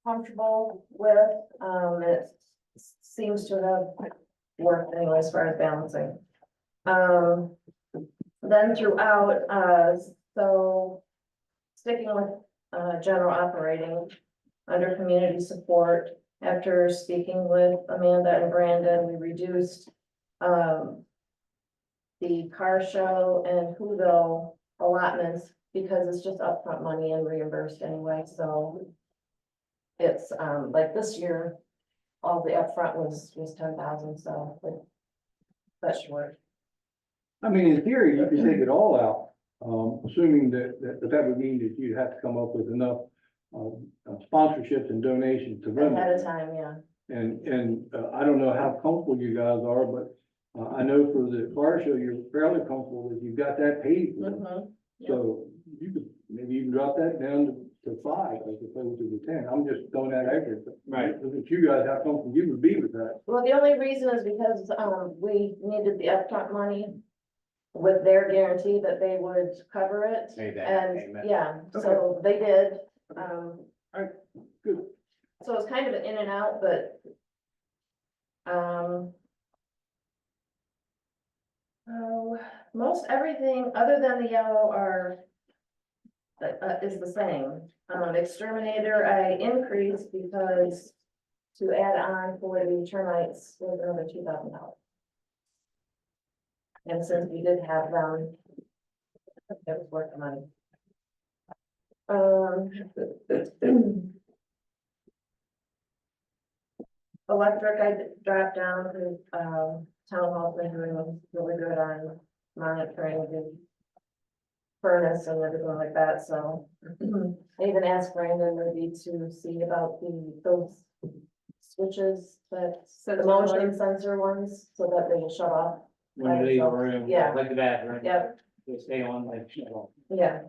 comfortable with. It seems to have worked anyway as far as balancing. Then throughout, so sticking with, general operating under community support, after speaking with Amanda and Brandon, we reduced, the car show and Whoville allotments because it's just upfront money and reimbursed anyway, so it's, like this year, all the upfront was 10,000, so that should work. I mean, in theory, you could take it all out, assuming that would mean that you'd have to come up with enough sponsorships and donations to run Ahead it. of time, yeah. And I don't know how comfortable you guys are, but I know for the car show, you're fairly comfortable that you've got that paid for. Mhm. Yeah. So you could, maybe you can drop that down to 5 as opposed to the 10. I'm just throwing that out there. Right. Look at you guys, how comfortable you would be with that. Well, the only reason is because, we needed the upfront money with their guarantee that they would cover it. Pay that And, payment. yeah, so they did, Alright, good. so it's kind of an in and out, but, oh, most everything other than the yellow are, is the same. Exterminator, I increased because to add on for the termites was another $2,000. And since we did have them, it was worth the money. Electric, I dropped down to, town hall, been doing really good on monitoring the furnace and everything like that, so. I even asked Brandon maybe to see about those switches, that the motion sensor ones, so that they will shut off. When you leave a room, Yeah. like the bathroom. Yep, They stay on like, you know. yeah.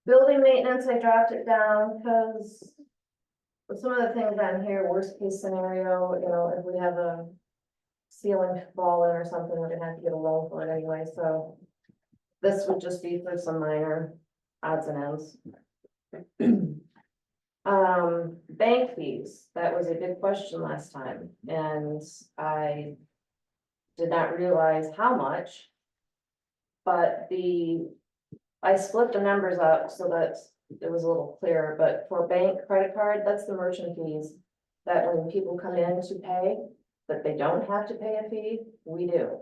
Building maintenance, I dropped it down because some of the things on here, worst case scenario, you know, if we have a ceiling fall in or something, we're gonna have to get a loan for it anyway, so this would just be for some minor odds and ends. Bank fees, that was a big question last time, and I did not realize how much. But I split the numbers up so that it was a little clearer, but for bank credit card, that's the merchant fees. That when people come in to pay, that they don't have to pay a fee, we do.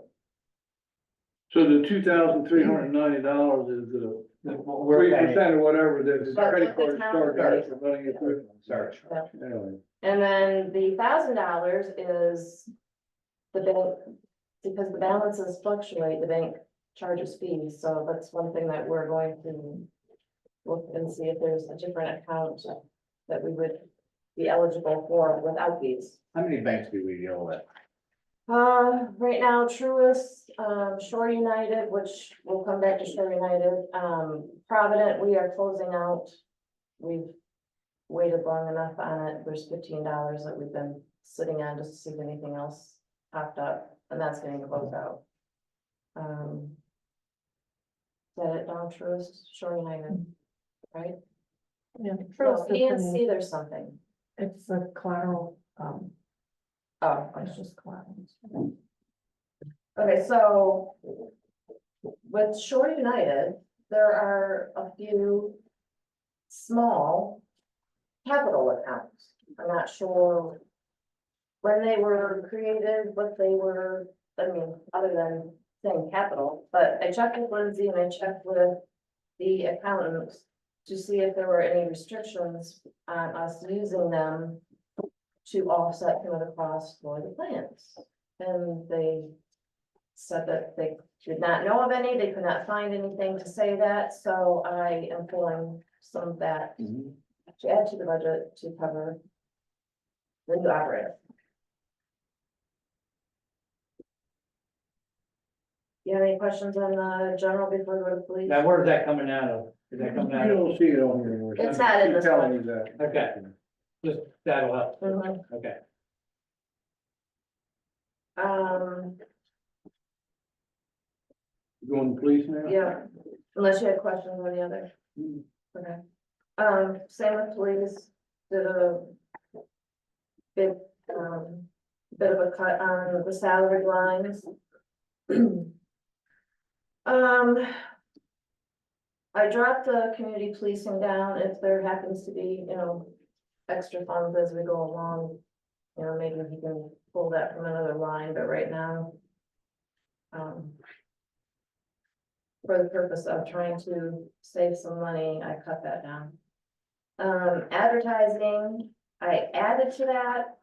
So the $2,390 is the We're 3% or whatever that the But credit what the card town charges does. for running it through. Search. Anyway, And then the $1,000 is the bank, because the balances fluctuate, the bank charges fees, so that's one thing that we're going to look and see if there's a different account that we would be eligible for without fees. How many banks do we deal with? Right now, Truist, Shore United, which will come back to Shore United, Provident, we are closing out. We've waited long enough on it. There's $15 that we've been sitting on just to see if anything else popped up, and that's getting closed out. Is that it, Don? Truist, Shore United, right? Yeah, No, PNC, there's something. it's a collateral, Oh, it's just collateral. okay, so with Shore United, there are a few small capital accounts. I'm not sure when they were created, what they were, I mean, other than saying capital, but I checked with Lindsay and I checked with the accountants to see if there were any restrictions on us using them to offset some of the costs for the plants. And they said that they did not know of any, they could not find anything to say that, so I am pulling some of that to add to the budget to cover the new operator. You have any questions on the general before we go to police? Now, where's that coming out of? Is that coming you out of? don't see it on here anymore. It's not in Keep this telling one. you that. Okay. Just, that'll help. Mhm. Okay. You going to police now? Yeah, unless you had questions on the other. Okay. Same with police, did a big, bit of a cut on the salary lines. I dropped the community policing down if there happens to be, extra funds as we go along. Maybe we can pull that from another line, but right now. For the purpose of trying to save some money, I cut that down. Advertising, I added to that.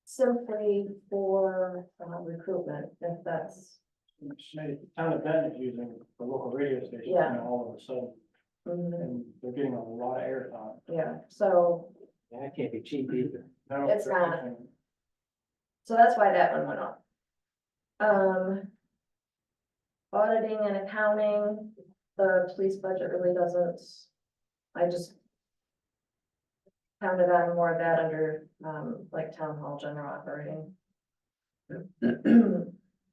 Simply for recruitment, if that's, Town of Benton is using the local radio station, Yeah. all of a sudden, mhm, and they're getting a lot of airtime. yeah, so, And that can't be cheap either. It's not. so that's why that one went up. Auditing and accounting, the police budget really doesn't, I just counted on more of that under, like town hall general operating.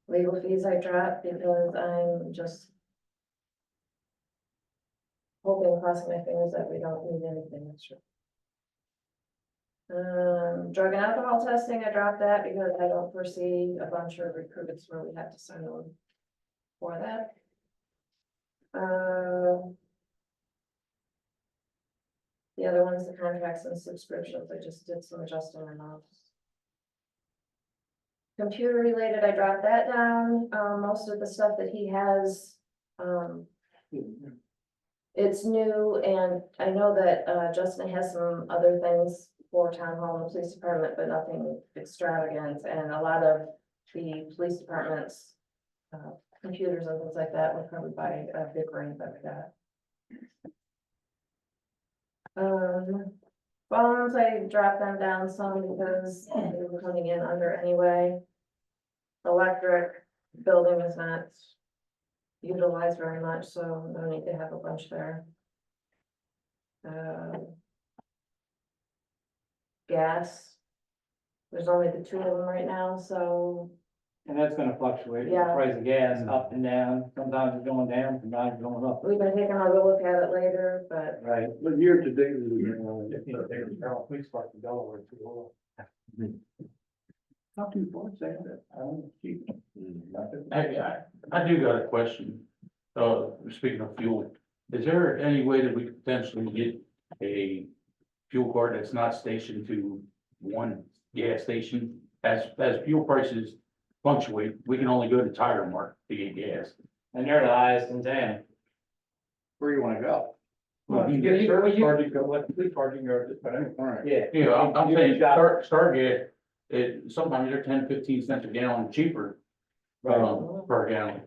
Legal fees I dropped because I'm just hoping, crossing my fingers that we don't need anything extra. Drug and alcohol testing, I dropped that because I don't foresee a bunch of recruits where we have to send them for that. The other ones, the contracts and subscriptions, I just did some adjusting amounts. Computer related, I dropped that down, most of the stuff that he has, it's new, and I know that, Justin has some other things for town hall and the police department, but nothing extravagant, and a lot of the police departments. Computers and things like that were covered by a big grant that we got. Phones, I dropped them down some because they were coming in under anyway. Electric building is not utilized very much, so no need to have a bunch there. Gas. There's only the two of them right now, so And that's gonna fluctuate, the Yeah. price of gas up and down, sometimes it's going down, sometimes it's going up. we can take another look at it later, but Right. But year to date, Police department, Delaware, too. not too far, saying that. I do got a question. Speaking of fuel, is there any way that we could potentially get a fuel card that's not stationed to one gas station? As fuel prices fluctuate, we can only go to Tire Mart to get gas. And they're the highest in town. Where you wanna go? Well, you get service card, you go, let the police card, you can go, but anyway. Alright. Yeah. Yeah, I'm You saying, can shop. Star gas, sometimes they're 10-15 cents a gallon cheaper, per gallon.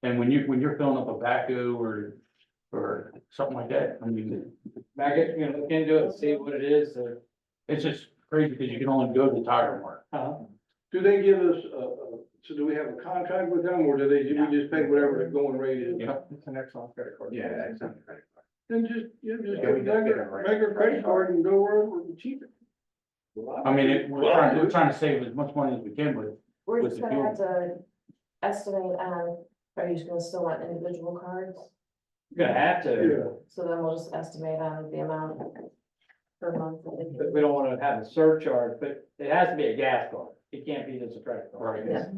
And when you're filling up a backhoe or something like that, I mean, Maggot, you know, look into it, see what it is, it's just crazy because you can only go to Tire Mart. Do they give us, so do we have a contract with them, or do we just pay whatever the going rate is? Yep. It's an excellent credit card. Yeah, that's not credit card. Then just Yeah, get we a just get regular, it right. regular credit card and go wherever it's cheaper. I mean, we're trying to save as much money as we can, but we're With just the gonna have to estimate on, are you just gonna still want individual cards? You're gonna have to, So then we'll just estimate on the amount per month. that they but can- we don't wanna have a surcharge, but it has to be a gas card. It can't be just a credit card. Right. Yeah.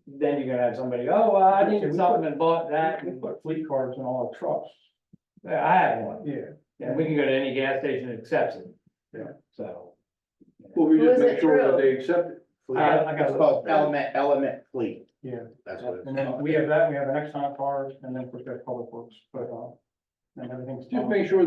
Then you're gonna have somebody, oh, well, I needed something and bought that, We and put fleet cards in all our trucks. yeah, I have one. Yeah. And we can go to any gas station that accepts it. Yeah. So. Well, we Who just is make it sure that through? they accept it. I got It's called Element Fleet. Yeah. That's what it's And then called. we have that, we have an Exxon card, and then we've got Public Works, but, and everything's. Just make sure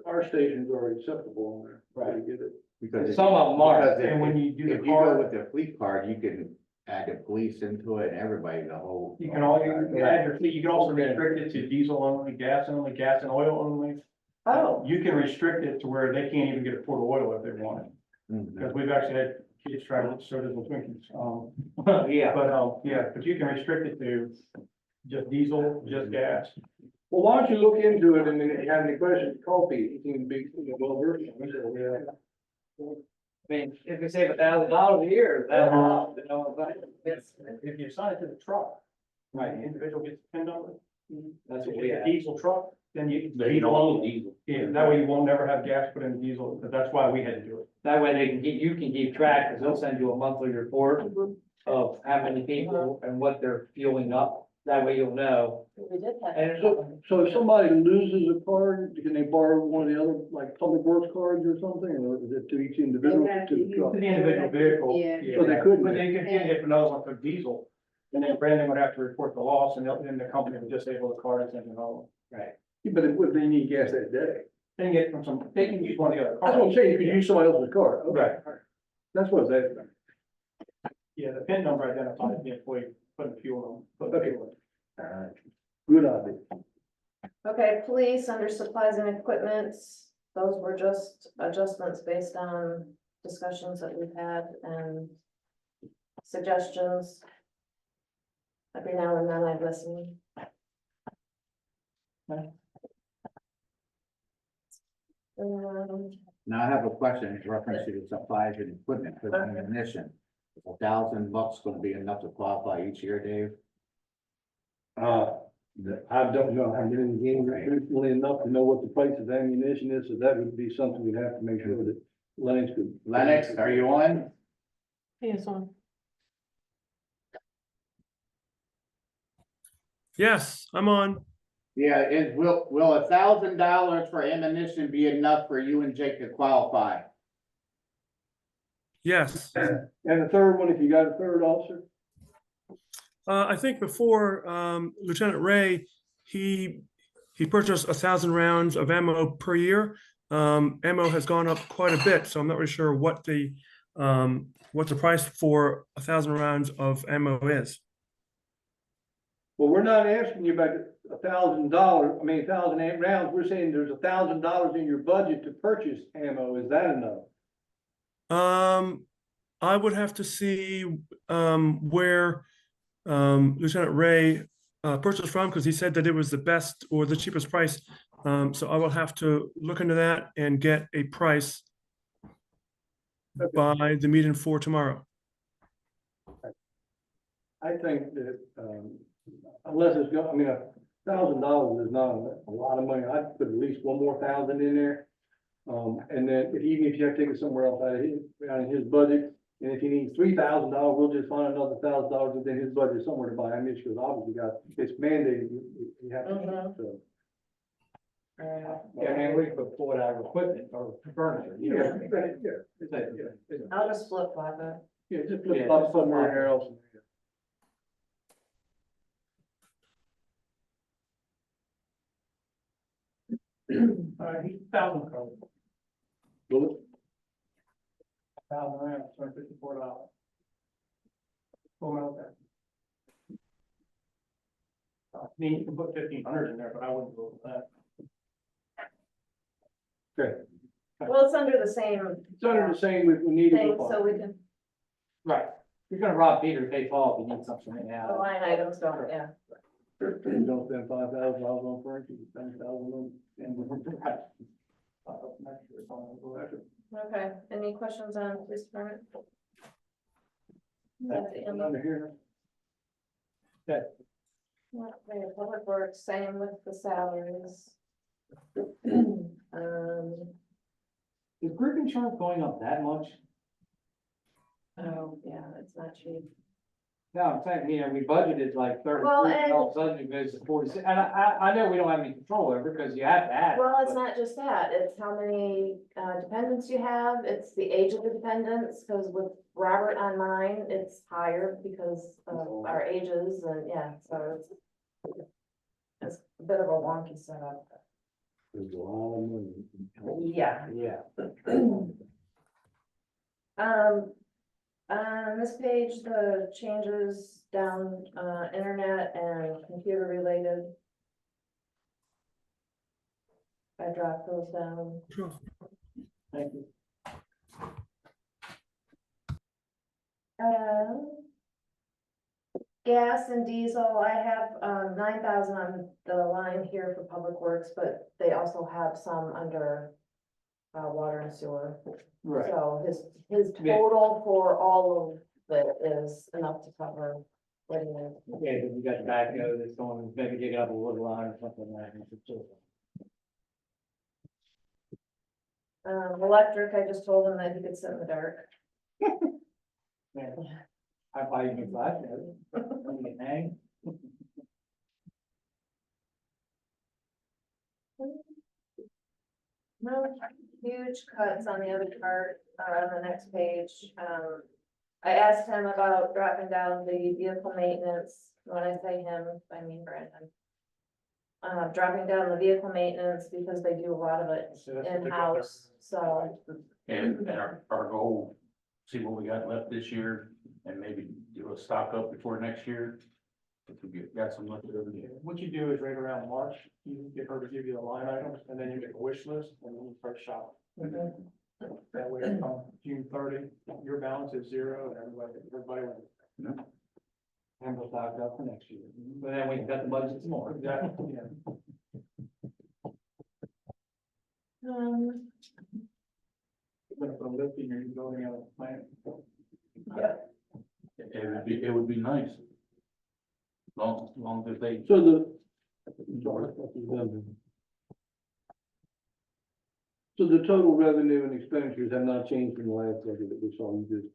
our stations are acceptable on there. Right. To get it. Because if- Some of them are, because if- And when you do the If you go card, with the fleet card, you can add the police into it and everybody, the whole. you can add your fleet, you can also restrict it to diesel only, gas and oil only. Oh, You can restrict it to where they can't even get a quart of oil if they want it, Mhm. because we've actually had kids try to sodas and Twinkies, yeah. but you can restrict it to just diesel, just gas. Well, why don't you look into it, and then if you have any questions, call Pete, he can be, well versed. I mean, if we save $1,000 a year, that's a lot, you know, but it's, If you assign it to the truck, right, the individual gets a PIN number, That's what If we it's a have. diesel truck, then you. They don't own diesel. Yeah, that way you won't never have gas put in diesel, but that's why we had to do it. That way they can keep, you can keep track, because they'll send you a monthly report of how many people and what they're fueling up. That way you'll know. We did have. And So if somebody loses a card, can they borrow one of the other, like, public works cards or something, or is it to each individual, to the truck? To the individual vehicle. Yeah. So they couldn't- But they could get it for another one for diesel, and then Brandon would have to report the loss, and then the company would disable the card and send it home. Right. But if they need gas that day. They can get from some, they can use one of the other That's what I'm cards. saying, you could use somebody else's card. Okay. Right. That's what that, Yeah, the PIN number identifies the employee putting fuel on. putting Okay. fuel good idea. Okay, police under supplies and equipment, those were just adjustments based on discussions that we've had and suggestions. Every now and then I listen. Now I have a question in reference to the supplies and equipment for the ammunition. $1,000 gonna be enough to qualify each year, Dave? I don't know, I've been in the game recently enough to know what the price of ammunition is, so that would be something we'd have to make sure that Lennox could. Lennox, are you on? He is on. Yes, I'm on. Yeah, will $1,000 for ammunition be enough for you and Jake to qualify? Yes. And the third one, if you got a third officer, I think before Lieutenant Ray, he purchased 1,000 rounds of ammo per year. Ammo has gone up quite a bit, so I'm not really sure what the price for 1,000 rounds of ammo is. well, we're not asking you about $1,000, 1,000 rounds, we're saying there's $1,000 in your budget to purchase ammo, is that enough? I would have to see where Lieutenant Ray purchased from, because he said that it was the best or the cheapest price. So I will have to look into that and get a price by the meeting for tomorrow. I think that, unless it's go, $1,000 is not a lot of money, I'd put at least one more thousand in there. And then even if you have to take it somewhere else out of his budget, and if he needs $3,000, we'll just find another $1,000 within his budget somewhere to buy ammunition, because obviously it's mandated, you have to, so. Yeah, I mean, we could pull it out of equipment or furniture. You know? I'll just flip flop it. Yeah, just flip flop somewhere else. He's 1,000 card, Will 1,000 rounds, $154. Full metal pack. I mean, you can put 1,500 in there, but I wouldn't go with that. Well, it's under the same It's under the same, we need thing, it. so we can, Right. You're gonna rob Peter, pay Paul if you need something right the now. line items don't, yeah. You don't spend $5,000 on furniture, you spend $1,000 on. Okay, any questions on police department? That's the end of Under here. Okay, public works, same with the salaries. Is group insurance going up that much? Oh, yeah, it's not cheap. No, I'm saying, we budgeted like 30, Well, and and- all of a sudden it goes to 46, and I know we don't have any control over it, because you have to add. it, Well, it's but- not just that, it's how many dependents you have, it's the age of the dependents, because with Robert on mine, it's higher because of our ages and, yeah, so it's a bit of a wonky setup. There's a lot of money. Yeah. Yeah. On this page, the changes down, internet and computer related. I dropped those down. Sure. Thank you. Gas and diesel, I have 9,000 on the line here for public works, but they also have some under water and sewer. Right. So his Yeah. total for all of it is enough to cover what he needs. Yeah, but you got the backhoe that's going, maybe digging up a wood line or something like that. Electric, I just told him that he could sit in the dark. I buy you a new flashlight. When you get hang. No huge cuts on the other part, on the next page. I asked him about dropping down the vehicle maintenance. When I say him, I mean Brandon. Dropping down the vehicle maintenance because they do a lot of it So that's what they got in-house, so. And our goal, see what we got left this year and maybe do a stock up before next year. If we got some left over there. What you do is right around March, you get her to give you the line items, and then you make a wish list, and then you start shopping. That way, come June 30, your balance is zero, and everybody wins. And we'll stock up for next year. But then we got the budget some more. Exactly, yeah. Um, You're gonna put a lift in your new building out of the plant. It would be nice. Long as they, So the total revenue and expenditures have not changed from the last budget that we saw, you just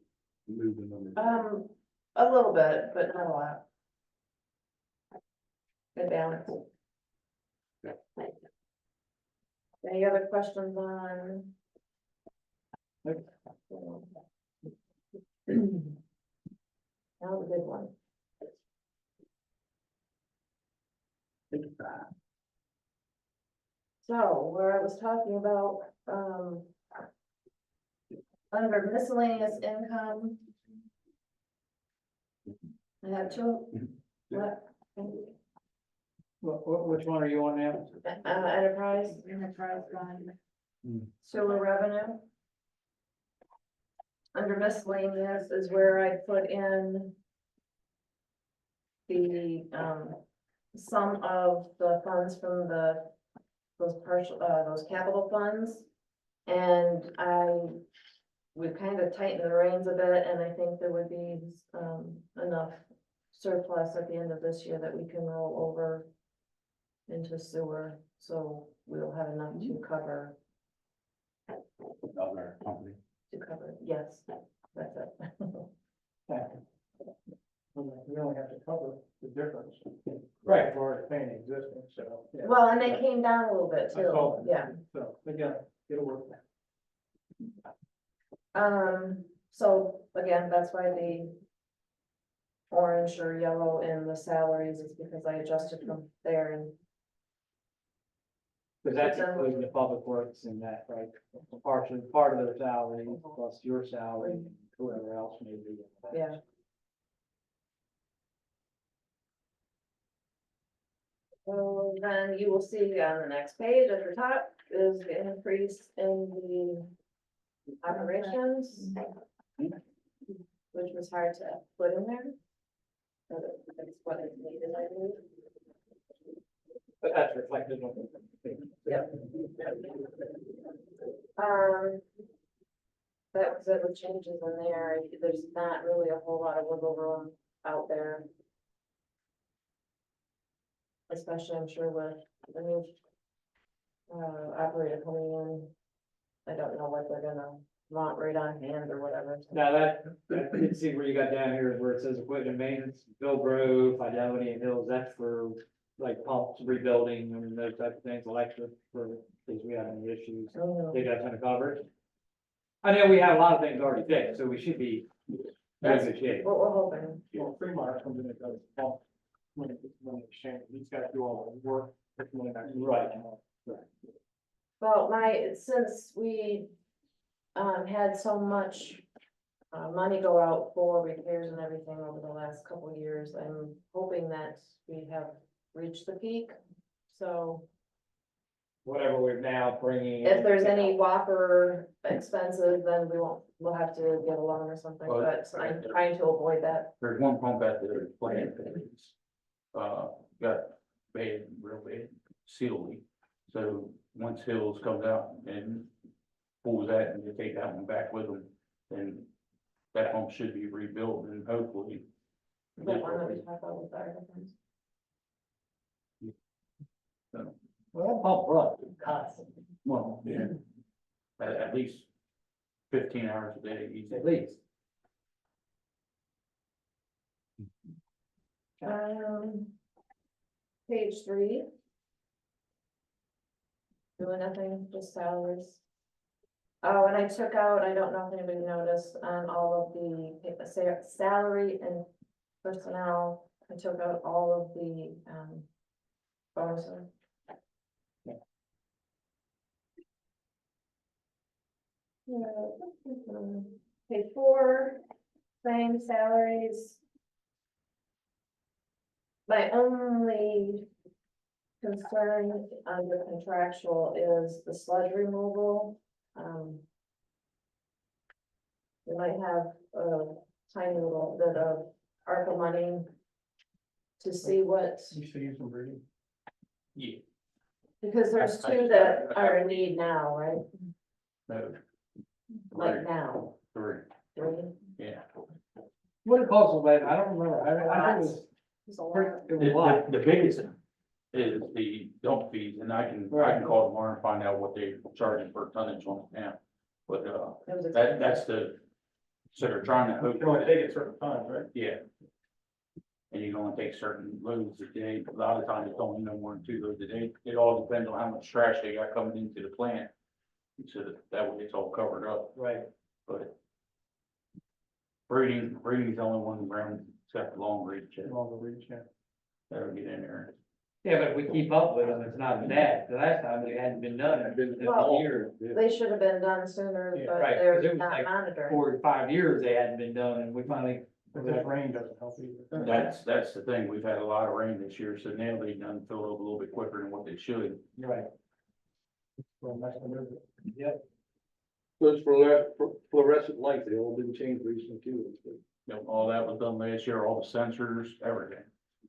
moved the numbers. a little bit, but not a lot. Good balance. Any other questions on? Now the big one. So where I was talking about, under miscellaneous income. I have two, what? Which one are you on now? Enterprise, sewer revenue. Under miscellaneous is where I put in the, sum of the funds from those partial, those capital funds. And we've kind of tightened the reins a bit, and I think there would be, enough surplus at the end of this year that we can roll over into sewer, so we'll have enough to cover, Other company. yes, that's it. We only have to cover the difference. Right. We're already paying existing, so. yeah. Well, and they came down a little bit I saw too, that. yeah. So, again, it'll work. So again, that's why the orange or yellow in the salaries is because I adjusted from there and Because that's including the public works and that, right? Partially, part of their salary plus your salary, whoever else may be. yeah. So then you will see on the next page at the top is the increase in the operations. Which was hard to put in there. But it's what is needed, I believe. But that's reflected on. Yep. That was it with changes in there, there's not really a whole lot of wiggle room out there. Especially, I'm sure with the new operator coming in. I don't know what they're gonna want right on hand or whatever. Now that, I didn't see where you got down here where it says equipment maintenance, Bill Grove, Fidelity and Hills, that's for like pumps, rebuilding and those type of things, electric for things we have any issues. They got a ton of coverage. I know we have a lot of things already fixed, so we should be in That's good shape. what we're hoping. Well, Fremont comes in and does pump when they exchange, he's got to do all the work. Right. Well, since we had so much money go out for repairs and everything over the last couple of years, I'm hoping that we have reached the peak. So Whatever we're now bringing. if there's any whopper expenses, then we'll have to get a loan or something, Well, but I'm trying to avoid that. there's one pump out there, plant that's, got bad, real bad seal leak. So once Hills comes out and pulls that and you take that one back with them, then that pump should be rebuilt and hopefully The one that we talked about with our difference. Well, that pump runs constantly, Well, yeah. At least 15 hours a day, easy. at least. Page 3. Really nothing, just salaries. Oh, and I took out, I don't know if anybody noticed, on all of the salary and personnel, I took out all of the, bonuses. Yeah. Page 4, same salaries. My only concern under contractual is the sludge removal. We might have a tiny little bit of ARPA money to see what, You should use some breeding. Yeah. because there's I- two that are in need now, right? No. Like now, Three, 3. yeah. What it costs, I don't remember, I think it was, There's a lot. it was a lot. The biggest is the dump fees, and I can call tomorrow and find out what they're charging per tonnage on it now. But, It was that's the, so they're trying to You hook. can only take it certain times, right? Yeah. And you can only take certain loads a day, a lot of times it's only no more than 2 loads a day, it all depends on how much trash they got coming into the plant. So that way it's all covered up, Right. but. Breeding's the only one around except Long Reach, Along the reach, yeah. that'll get in there. Yeah, but if we keep up with them, it's not bad, the last time it hadn't been done, it's been Well, a year. They should have been done sooner, Yeah, but right, 'cause they're it was not like monitoring. 4 to 5 years they hadn't been done, and we finally. But this rain doesn't help either. That's the thing, we've had a lot of rain this year, so now they done fill up a little bit quicker than what they should. Right. Well, that's what it is. Yep. Those fluorescent lights, they all been changed recently too. You know, all that was done last year, all the sensors, everything.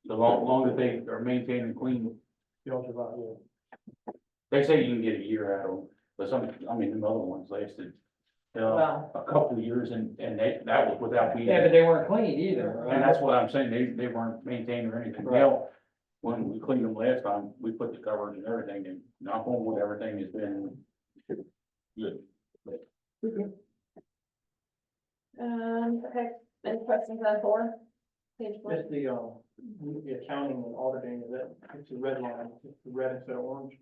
So long as they are maintained and clean, The ultraviolet, they say you can get a year out of them, but some, I mean, the other ones lasted. Well. A couple of years and that was without being. Yeah, but they weren't clean either. And that's what I'm saying, they weren't maintained or anything. Right. Now, when we cleaned them last time, we put the covers and everything, and knock on wood, everything has been good. Okay, any questions on 4? Page 4. Just the accounting and auditing, is that, it's a red line, it's red instead of orange.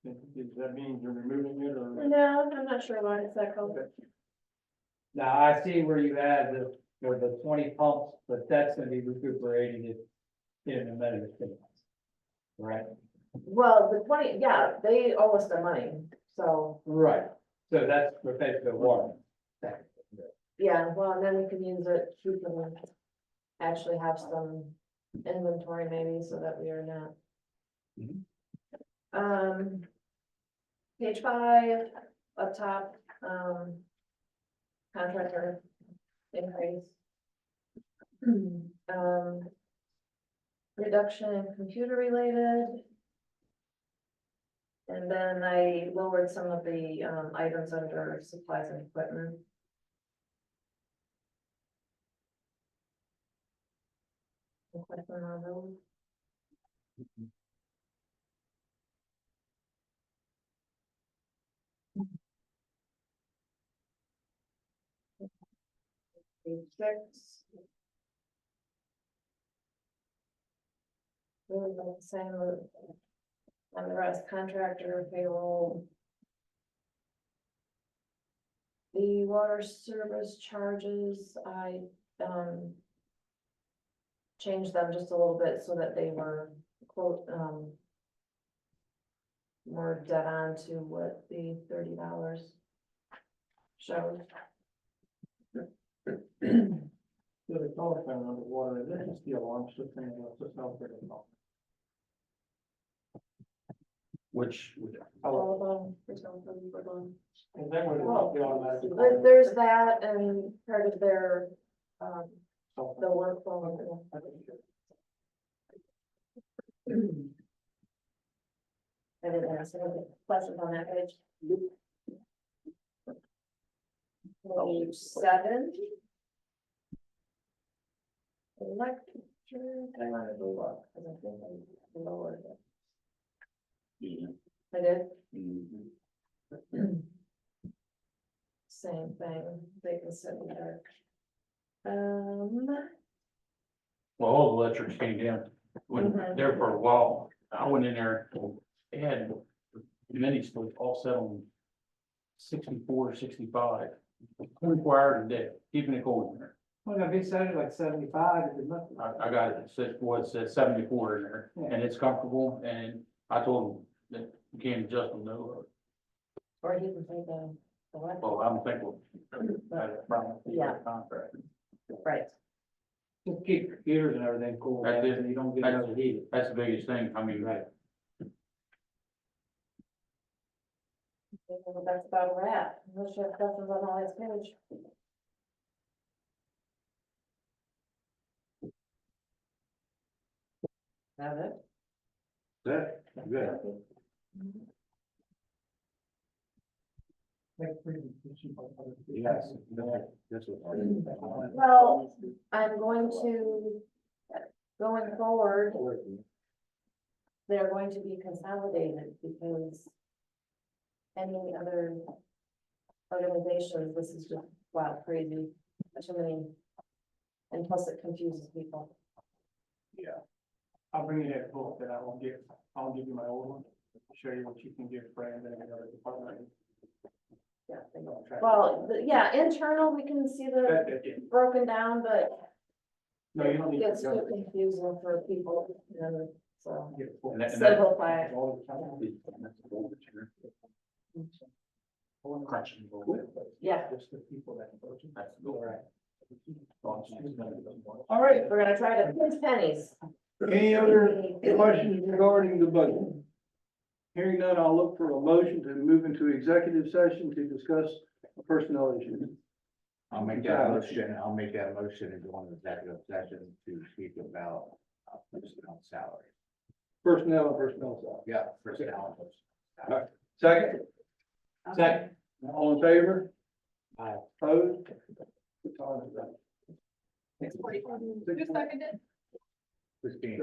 Does that mean you're removing it or? No, I'm not sure why it's that color. Now, I see where you have the 20 pumps, but that's gonna be recuperated in the medical statements. Right? Well, the 20, yeah, they owe us their money, so, Right. So that's replaced the water. yeah, well, and then we can use it, we can actually have some inventory maybe, so that we are not. Page 5, up top, contractor increase. Reduction in computer related. And then I lowered some of the, items under supplies and equipment. Any question on those? Page 6. Really about the same, and the rest contractor payroll. The water service charges, I, changed them just a little bit so that they were quote, more dead on to what the $30 shows. So the color thing underwater, is that just the alarm system, or it's not very long? Which, All of them, there's no $30 for them. Is that what Well, the automatic? There's that and part of their, Oh, the workflow. I didn't ask any questions on that page. Page 7. Electric I wanted to look, because I think I lowered it. I did, same thing, they can send me there. Well, all the electrics came down, went there for a while, I went in there, they had many still all set on 64, 65, 24 hours a day, keeping it cold in there. Well, if it's set at like 75, if it's nothing. I got it, it says, well, it says 74 in there, and it's comfortable, and I told them that you can't adjust them, no, Or you can take the one, well, I don't think we'll. have a problem with the Yeah. Contract. right, Just keep computers and everything cool, That's it. and you don't get That's- overheated. That's the biggest thing, I mean, Right. well, that's about a wrap, unless you have questions on all this page. Have it? Good, good. Yes. This was. Well, I'm going to, going forward, they're going to be consolidated because any other organizations, this is just wild, crazy, too many. And plus it confuses people. I'll bring you that book that I'll give you my old one, show you what you can give Brandon and any other department. Yeah, they go. Well, yeah, internal, we can see the broken down, but No, you don't need it's to too go. confusing for people, and so and that- simplify it. All the time. Crunching. Yeah. Just the people that approach it. That's all right. All right, we're gonna try to pinch pennies. Any other questions regarding the budget? Hearing none, I'll look for a motion to move into executive session to discuss personnel issues. I'll make that motion and go into executive session to speak about personnel salary. Personnel and personnel side. Yeah, personnel. Second, Second. all in favor? Aye. Opposed? What time is that? Who seconded? Christine.